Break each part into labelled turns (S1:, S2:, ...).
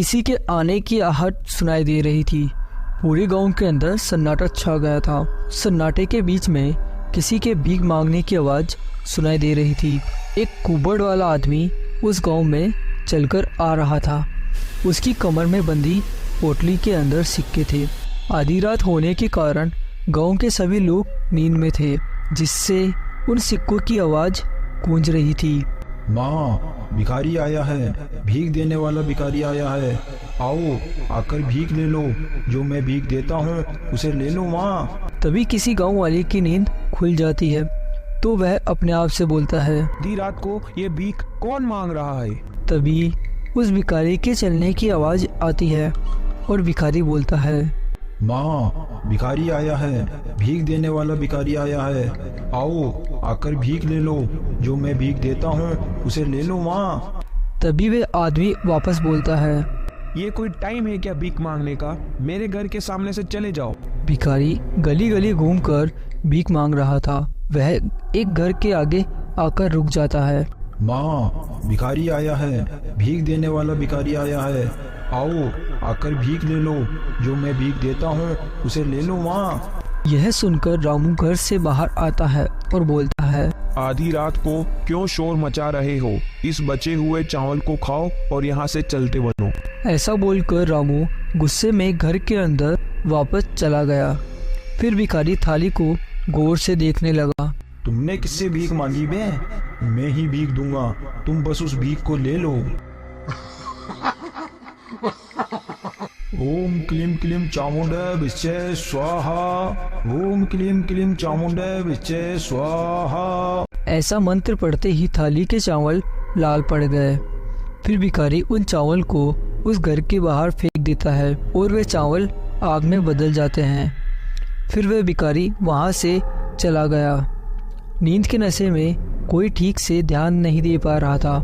S1: किसी के आने की आहट सुनाई दे रही थी। पूरे गांव के अंदर सन्नाटा छा गया था। सन्नाटे के बीच में किसी के भीख मांगने की आवाज़ सुनाई दे रही थी। एक कुबड़ वाला आदमी उस गांव में चलकर आ रहा था। उसकी कमर में बंधी पोटली के अंदर सिक्के थे। आधी रात होने के कारण गांव के सभी लोग नींद में थे, जिससे उन सिक्कों की आवाज़ गूंज रही थी।
S2: माँ, भिखारी आया है, भीख देने वाला भिखारी आया है। आओ, आकर भीख ले लो, जो मैं भीख देता हूँ उसे ले लो माँ।
S1: तभी किसी गांव वाले की नींद खुल जाती है तो वह अपने आप से बोलता है,
S3: आधी रात को ये भीख कौन मांग रहा है?
S1: तभी उस भिखारी के चलने की आवाज़ आती है और भिखारी बोलता है,
S2: माँ, भिखारी आया है, भीख देने वाला भिखारी आया है। आओ, आकर भीख ले लो, जो मैं भीख देता हूँ उसे ले लो माँ।
S1: तभी वे आदमी वापस बोलता है,
S3: ये कोई टाइम है क्या भीख मांगने का? मेरे घर के सामने से चले जाओ।
S1: भिखारी गली गली घूमकर भीख मांग रहा था। वह एक घर के आगे आकर रुक जाता है।
S2: माँ, भिखारी आया है, भीख देने वाला भिखारी आया है। आओ, आकर भीख ले लो, जो मैं भीख देता हूँ उसे ले लो माँ।
S1: यह सुनकर रामू घर से बाहर आता है और बोलता है,
S3: आधी रात को क्यों शोर मचा रहे हो? इस बचे हुए चावल को खाओ और यहाँ से चलते बनो।
S1: ऐसा बोलकर रामू गुस्से में घर के अंदर वापस चला गया। फिर भिखारी थाली को गौर से देखने लगा।
S2: तुमने किससे भीख मांगी बे? मैं ही भीख दूंगा, तुम बस उस भीख को ले लो। ओम क्लीम क्लीम चामुंडा विच्चे स्वाहा। ओम क्लीम क्लीम चामुंडा विच्चे स्वाहा।
S1: ऐसा मंत्र पढ़ते ही थाली के चावल लाल पड़ गए। फिर भिखारी उन चावल को उस घर के बाहर फेंक देता है और वे चावल आग में बदल जाते हैं। फिर वह भिखारी वहां से चला गया। नींद के नशे में कोई ठीक से ध्यान नहीं दे पा रहा था।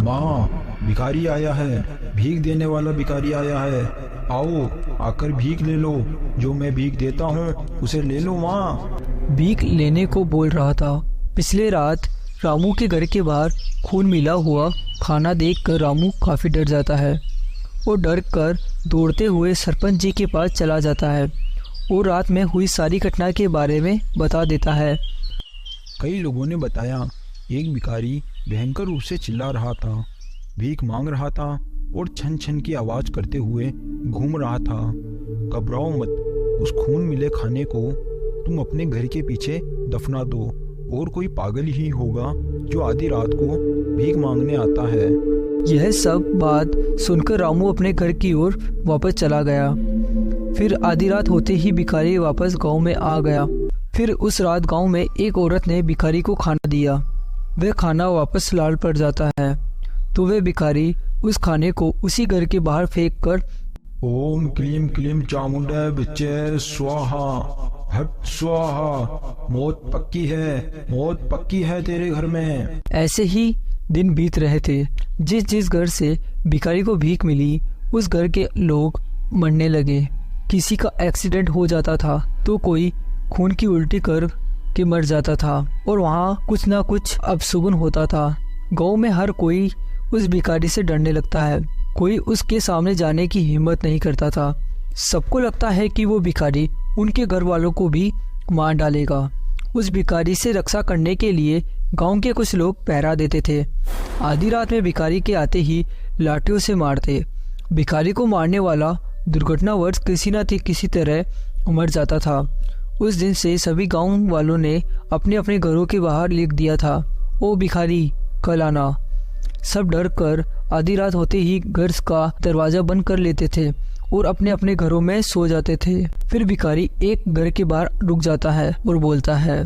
S2: माँ, भिखारी आया है, भीख देने वाला भिखारी आया है। आओ, आकर भीख ले लो, जो मैं भीख देता हूँ उसे ले लो माँ।
S1: भीख लेने को बोल रहा था। पिछले रात रामू के घर के बाहर खून मिला हुआ खाना देखकर रामू काफ़ी डर जाता है। वो डर कर दौड़ते हुए सरपंच जी के पास चला जाता है और रात में हुई सारी घटना के बारे में बता देता है।
S2: कई लोगों ने बताया, एक भिखारी भयंकर रूप से चिल्ला रहा था, भीख मांग रहा था और छन छन की आवाज़ करते हुए घूम रहा था। घबराओ मत, उस खून मिले खाने को तुम अपने घर के पीछे दफना दो, और कोई पागल ही होगा जो आधी रात को भीख मांगने आता है।
S1: यह सब बात सुनकर रामू अपने घर की ओर वापस चला गया। फिर आधी रात होते ही भिखारी वापस गांव में आ गया। फिर उस रात गांव में एक औरत ने भिखारी को खाना दिया। वह खाना वापस लाल पड़ जाता है तो वह भिखारी उस खाने को उसी घर के बाहर फेंक कर
S2: ओम क्लीम क्लीम चामुंडा विच्चे स्वाहा, हट स्वाहा, मौत पक्की है, मौत पक्की है तेरे घर में।
S1: ऐसे ही दिन बीत रहे थे। जिस जिस घर से भिखारी को भीख मिली उस घर के लोग मरने लगे। किसी का एक्सीडेंट हो जाता था तो कोई खून की उल्टी कर के मर जाता था और वहाँ कुछ ना कुछ अपशगुन होता था। गांव में हर कोई उस भिखारी से डरने लगता है। कोई उसके सामने जाने की हिम्मत नहीं करता था। सबको लगता है कि वो भिखारी उनके घर वालों को भी मार डालेगा। उस भिखारी से रक्षा करने के लिए गांव के कुछ लोग पहरा देते थे। आधी रात में भिखारी के आते ही लाठियों से मारते। भिखारी को मारने वाला दुर्घटनावश किसी न किसी तरह मर जाता था। उस दिन से सभी गांव वालों ने अपने अपने घरों के बाहर लिख दिया था, ओ भिखारी कल आना। सब डर कर आधी रात होते ही घर का दरवाजा बंद कर लेते थे और अपने अपने घरों में सो जाते थे। फिर भिखारी एक घर के बाहर रुक जाता है और बोलता है,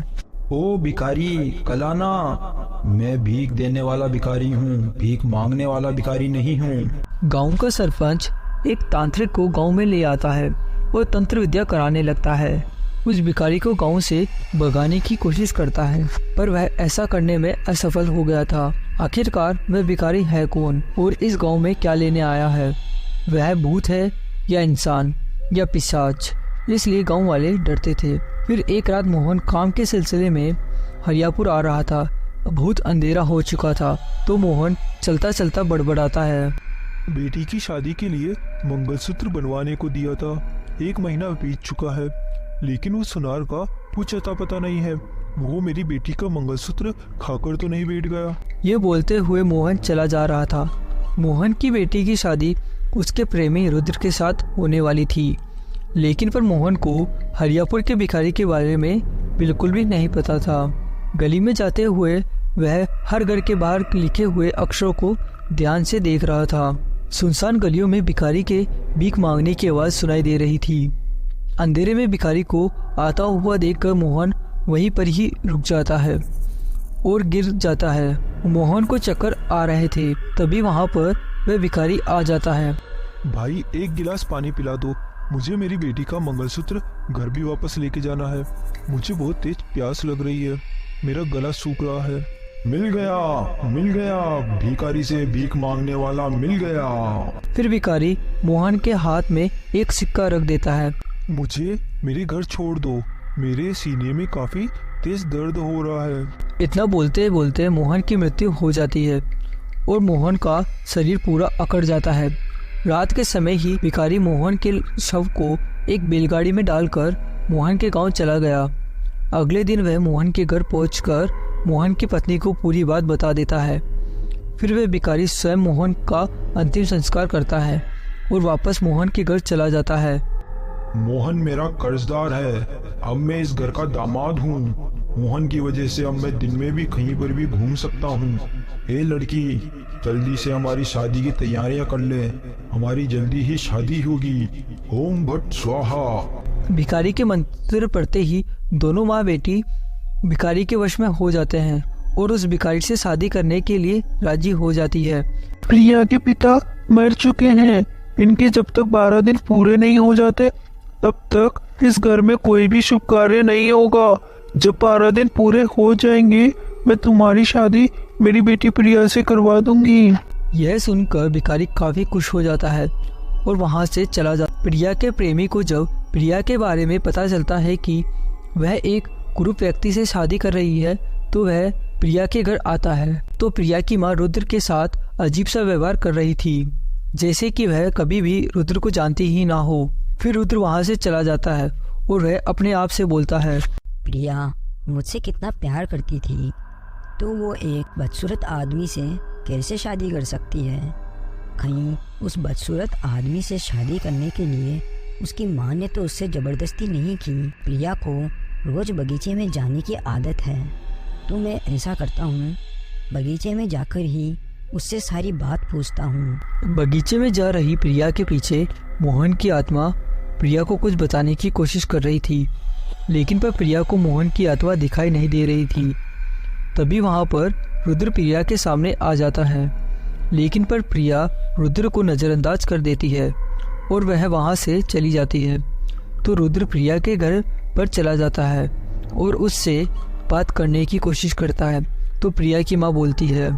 S2: ओ भिखारी कल आना, मैं भीख देने वाला भिखारी हूँ, भीख मांगने वाला भिखारी नहीं हूँ।
S1: गांव का सरपंच एक तांत्रिक को गांव में ले आता है और तंत्र विद्या कराने लगता है। उस भिखारी को गांव से भगाने की कोशिश करता है पर वह ऐसा करने में असफल हो गया था। आखिरकार वह भिखारी है कौन और इस गांव में क्या लेने आया है? वह भूत है या इंसान या पिशाच? इसलिए गांव वाले डरते थे। फिर एक रात मोहन काम के सिलसिले में हरियापुर आ रहा था। बहुत अंधेरा हो चुका था तो मोहन चलता चलता बड़बड़ाता है,
S4: बेटी की शादी के लिए मंगलसूत्र बनवाने को दिया था। 1 महीना बीत चुका है, लेकिन उस सुनार का कुछ अता पता नहीं है। वो मेरी बेटी का मंगलसूत्र खाकर तो नहीं बैठ गया।
S1: ये बोलते हुए मोहन चला जा रहा था। मोहन की बेटी की शादी उसके प्रेमी रुद्र के साथ होने वाली थी, लेकिन पर मोहन को हरियापुर के भिखारी के बारे में बिल्कुल भी नहीं पता था। गली में जाते हुए वह हर घर के बाहर लिखे हुए अक्षरों को ध्यान से देख रहा था। सुनसान गलियों में भिखारी के भीख मांगने की आवाज सुनाई दे रही थी। अंधेरे में भिखारी को आता हुआ देखकर मोहन वहीं पर ही रुक जाता है और गिर जाता है। मोहन को चक्कर आ रहे थे, तभी वहां पर वह भिखारी आ जाता है।
S4: भाई 1 गिलास पानी पिला दो, मुझे मेरी बेटी का मंगलसूत्र घर भी वापस लेके जाना है। मुझे बहुत तेज प्यास लग रही है, मेरा गला सूख रहा है।
S2: मिल गया, भिखारी से भीख मांगने वाला मिल गया।
S1: फिर भिखारी मोहन के हाथ में एक सिक्का रख देता है।
S4: मुझे मेरे घर छोड़ दो, मेरे सीने में काफी तेज दर्द हो रहा है।
S1: इतना बोलते बोलते मोहन की मृत्यु हो जाती है और मोहन का शरीर पूरा अकड़ जाता है। रात के समय ही भिखारी मोहन के शव को एक बैलगाड़ी में डालकर मोहन के गांव चला गया। अगले दिन वह मोहन के घर पहुंचकर मोहन की पत्नी को पूरी बात बता देता है। फिर वह भिखारी स्वयं मोहन का अंतिम संस्कार करता है और वापस मोहन के घर चला जाता है।
S2: मोहन मेरा कर्जदार है, अब मैं इस घर का दामाद हूँ। मोहन की वजह से अब मैं दिन में भी कहीं पर भी घूम सकता हूँ। ए लड़की, जल्दी से हमारी शादी की तैयारियां कर ले, हमारी जल्दी ही शादी होगी। ओम भट्ट स्वाहा।
S1: भिखारी के मंत्र पढ़ते ही दोनों माँ बेटी भिखारी के वश में हो जाते हैं और उस भिखारी से शादी करने के लिए राजी हो जाती है।
S4: प्रिया के पिता मर चुके हैं, इनके जब तक 12 दिन पूरे नहीं हो जाते तब तक इस घर में कोई भी शुभ कार्य नहीं होगा। जब 12 दिन पूरे हो जाएंगे मैं तुम्हारी शादी मेरी बेटी प्रिया से करवा दूंगी।
S1: यह सुनकर भिखारी काफी खुश हो जाता है और वहां से चला जाता। प्रिया के प्रेमी को जब प्रिया के बारे में पता चलता है कि वह एक कुरूप व्यक्ति से शादी कर रही है, तो वह प्रिया के घर आता है। तो प्रिया की माँ रुद्र के साथ अजीब सा व्यवहार कर रही थी, जैसे कि वह कभी भी रुद्र को जानती ही ना हो। फिर रुद्र वहां से चला जाता है और वह अपने आप से बोलता है,
S5: प्रिया मुझसे कितना प्यार करती थी, तो वो एक बदसूरत आदमी से कैसे शादी कर सकती है? कहीं उस बदसूरत आदमी से शादी करने के लिए उसकी माँ ने तो उससे ज़बरदस्ती नहीं की। प्रिया को रोज़ बगीचे में जाने की आदत है, तो मैं ऐसा करता हूँ, बगीचे में जाकर ही उससे सारी बात पूछता हूँ।
S1: बगीचे में जा रही प्रिया के पीछे मोहन की आत्मा प्रिया को कुछ बताने की कोशिश कर रही थी, लेकिन पर प्रिया को मोहन की आत्मा दिखाई नहीं दे रही थी। तभी वहां पर रुद्र प्रिया के सामने आ जाता है, लेकिन पर प्रिया रुद्र को नज़रअंदाज कर देती है और वह वहां से चली जाती है। तो रुद्र प्रिया के घर पर चला जाता है और उससे बात करने की कोशिश करता है। तो प्रिया की माँ बोलती है,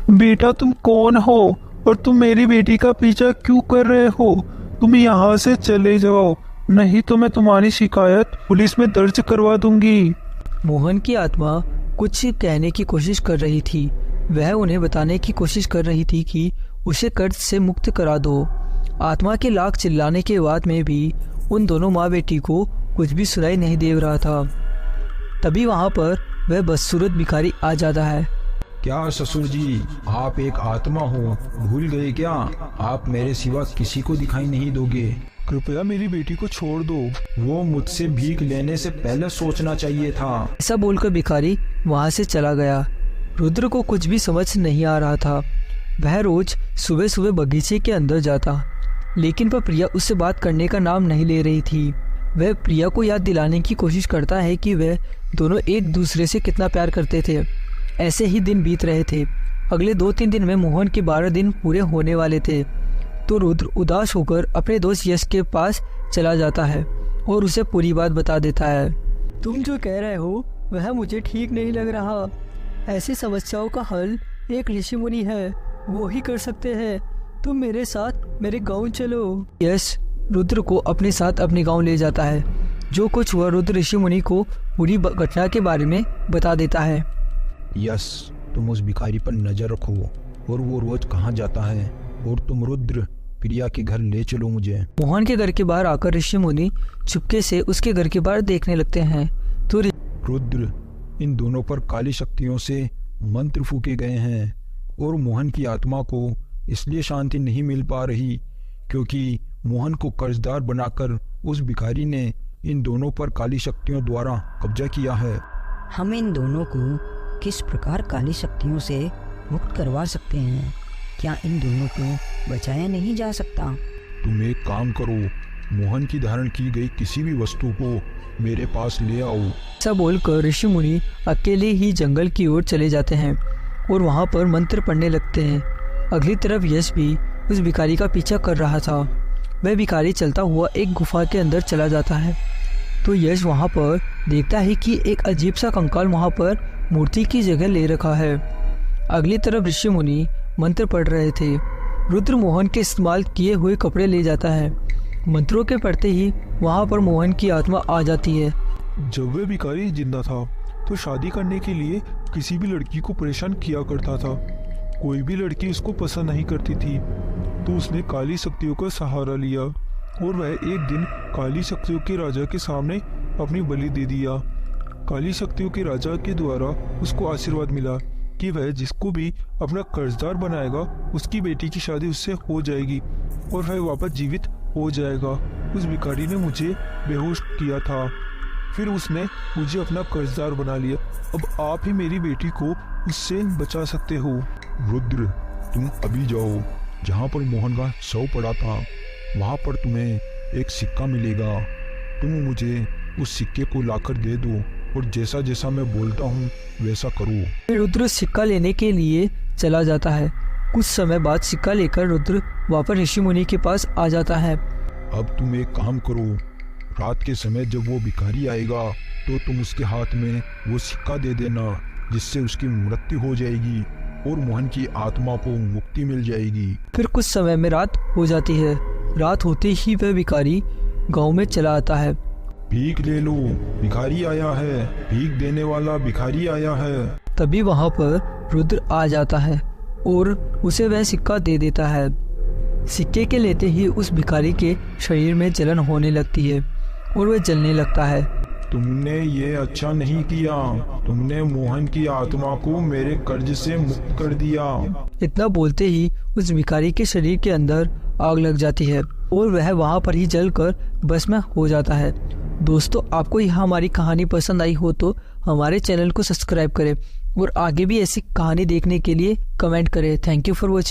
S4: बेटा तुम कौन हो और तुम मेरी बेटी का पीछा क्यों कर रहे हो? तुम यहाँ से चले जाओ, नहीं तो मैं तुम्हारी शिकायत पुलिस में दर्ज करवा दूंगी।
S1: मोहन की आत्मा कुछ कहने की कोशिश कर रही थी। वह उन्हें बताने की कोशिश कर रही थी कि उसे कर्ज से मुक्त करा दो। आत्मा के लाख चिल्लाने के बाद में भी उन दोनों माँ बेटी को कुछ भी सुनाई नहीं दे रहा था। तभी वहां पर वह बदसूरत भिखारी आ जाता है।
S2: क्या ससुर जी, आप एक आत्मा हो, भूल गए क्या? आप मेरे सिवा किसी को दिखाई नहीं दोगे।
S4: कृपया मेरी बेटी को छोड़ दो।
S2: वो मुझसे भीख लेने से पहले सोचना चाहिए था।
S1: ऐसा बोलकर भिखारी वहां से चला गया। रुद्र को कुछ भी समझ नहीं आ रहा था। वह रोज सुबह सुबह बगीचे के अंदर जाता, लेकिन पर प्रिया उससे बात करने का नाम नहीं ले रही थी। वह प्रिया को याद दिलाने की कोशिश करता है कि वह दोनों एक दूसरे से कितना प्यार करते थे। ऐसे ही दिन बीत रहे थे। अगले 2-3 दिन में मोहन के 12 दिन पूरे होने वाले थे। तो रुद्र उदास होकर अपने दोस्त यश के पास चला जाता है और उसे पूरी बात बता देता है। तुम जो कह रहे हो वह मुझे ठीक नहीं लग रहा। ऐसी समस्याओं का हल एक ऋषि मुनि है, वो ही कर सकते हैं। तुम मेरे साथ मेरे गांव चलो। यश रुद्र को अपने साथ अपने गांव ले जाता है। जो कुछ हुआ रुद्र ऋषि मुनि को पूरी घटना के बारे में बता देता है।
S2: यस, तुम उस भिखारी पर नजर रखो और वो रोज कहाँ जाता है और तुम रुद्र प्रिया के घर ले चलो मुझे।
S1: मोहन के घर के बाहर आकर ऋषि मुनि चुपके से उसके घर के बाहर देखने लगते हैं तो
S2: रुद्र, इन दोनों पर काली शक्तियों से मंत्र फूके गए हैं और मोहन की आत्मा को इसलिए शांति नहीं मिल पा रही क्योंकि मोहन को कर्जदार बनाकर उस भिखारी ने इन दोनों पर काली शक्तियों द्वारा कब्जा किया है।
S5: हम इन दोनों को किस प्रकार काली शक्तियों से मुक्त करवा सकते हैं? क्या इन दोनों को बचाया नहीं जा सकता?
S2: तुम एक काम करो, मोहन की धारण की गई किसी भी वस्तु को मेरे पास ले आओ।
S1: ऐसा बोलकर ऋषि मुनि अकेले ही जंगल की ओर चले जाते हैं और वहां पर मंत्र पढ़ने लगते हैं। अगली तरफ यश भी उस भिखारी का पीछा कर रहा था। वह भिखारी चलता हुआ एक गुफा के अंदर चला जाता है तो यश वहां पर देखता है कि एक अजीब सा कंकाल वहां पर मूर्ति की जगह ले रखा है। अगली तरफ ऋषि मुनि मंत्र पढ़ रहे थे। रुद्र मोहन के इस्तेमाल किए हुए कपड़े ले जाता है। मंत्रों के पढ़ते ही वहां पर मोहन की आत्मा आ जाती है।
S4: जब वह भिखारी जिंदा था तो शादी करने के लिए किसी भी लड़की को परेशान किया करता था। कोई भी लड़की उसको पसंद नहीं करती थी तो उसने काली शक्तियों का सहारा लिया और वह एक दिन काली शक्तियों के राजा के सामने अपनी बलि दे दिया। काली शक्तियों के राजा के द्वारा उसको आशीर्वाद मिला कि वह जिसको भी अपना कर्जदार बनाएगा उसकी बेटी की शादी उससे हो जाएगी और वह वापस जीवित हो जाएगा। उस भिखारी ने मुझे बेहोश किया था, फिर उसने मुझे अपना कर्जदार बना लिया। अब आप ही मेरी बेटी को उससे बचा सकते हो।
S2: रुद्र, तुम अभी जाओ, जहाँ पर मोहन का शव पड़ा था वहाँ पर तुम्हें एक सिक्का मिलेगा। तुम मुझे उस सिक्के को लाकर दे दो और जैसा जैसा मैं बोलता हूँ वैसा करो।
S1: फिर रुद्र सिक्का लेने के लिए चला जाता है। कुछ समय बाद सिक्का लेकर रुद्र वापस ऋषि मुनि के पास आ जाता है।
S2: अब तुम एक काम करो, रात के समय जब वो भिखारी आएगा तो तुम उसके हाथ में वो सिक्का दे देना, जिससे उसकी मृत्यु हो जाएगी और मोहन की आत्मा को मुक्ति मिल जाएगी।
S1: फिर कुछ समय में रात हो जाती है। रात होते ही वह भिखारी गांव में चला आता है।
S2: भीख ले लो, भिखारी आया है, भीख देने वाला भिखारी आया है।
S1: तभी वहां पर रुद्र आ जाता है और उसे वह सिक्का दे देता है। सिक्के के लेते ही उस भिखारी के शरीर में जलन होने लगती है और वह जलने लगता है।
S2: तुमने ये अच्छा नहीं किया, तुमने मोहन की आत्मा को मेरे कर्ज से मुक्त कर दिया।
S1: इतना बोलते ही उस भिखारी के शरीर के अंदर आग लग जाती है और वह वहां पर ही जलकर भस्म हो जाता है। दोस्तों, आपको यह हमारी कहानी पसंद आई हो तो हमारे चैनल को सब्सक्राइब करें और आगे भी ऐसी कहानी देखने के लिए कमेंट करें। Thank you for watching.